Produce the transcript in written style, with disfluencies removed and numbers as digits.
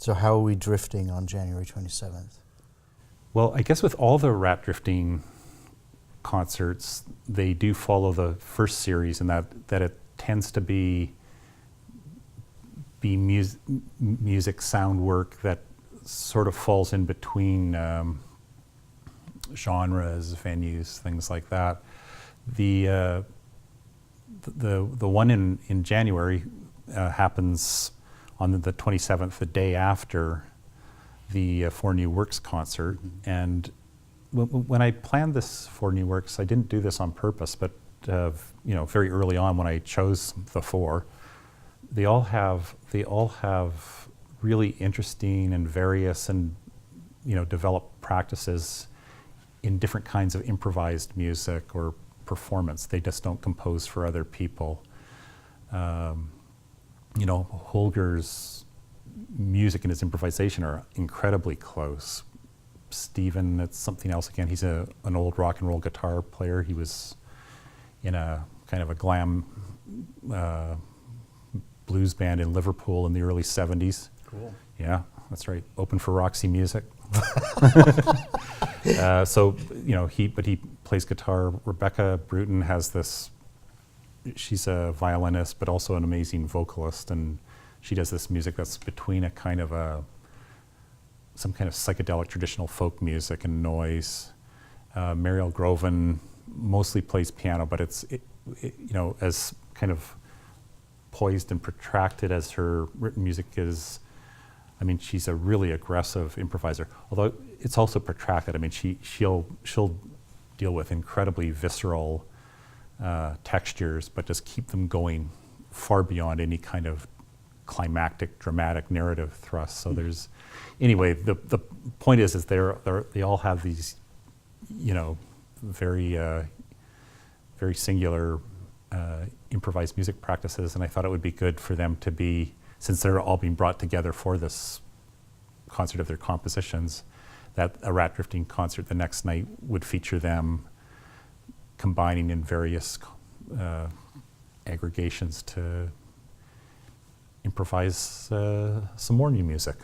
So how are we drifting on January 27th? Well, I guess with all the Rat Drifting concerts, they do follow the first series, and that it tends to be music sound work that sort of falls in between genres, venues, things like that. The one in January happens on the 27th, the day after the For New Works concert. Mm-hmm. And when I planned this For New Works, I didn't do this on purpose, but very early on when I chose the four, they all have really interesting and various and developed practices in different kinds of improvised music or performance. They just don't compose for other people. Holger's music and his improvisation are incredibly close. Stephen, it's something else again. He's an old rock and roll guitar player. He was in a kind of a glam blues band in Liverpool in the early 70s. Cool. Yeah, that's right. Open for Roxy Music. He plays guitar. Rebecca Bruton has this, she's a violinist, but also an amazing vocalist, and she does this music that's between some kind of psychedelic traditional folk music and noise. Mariel Groven mostly plays piano, but it's as kind of poised and protracted as her written music is. I mean, she's a really aggressive improviser, although it's also protracted. I mean, she'll deal with incredibly visceral textures, but just keep them going far beyond any kind of climactic, dramatic narrative thrust. So there's, anyway, the point is they all have these, very very singular improvised music practices, and I thought it would be good for them to be, since they're all being brought together for this concert of their compositions, that a Rat Drifting concert the next night would feature them combining in various aggregations to improvise some more new music.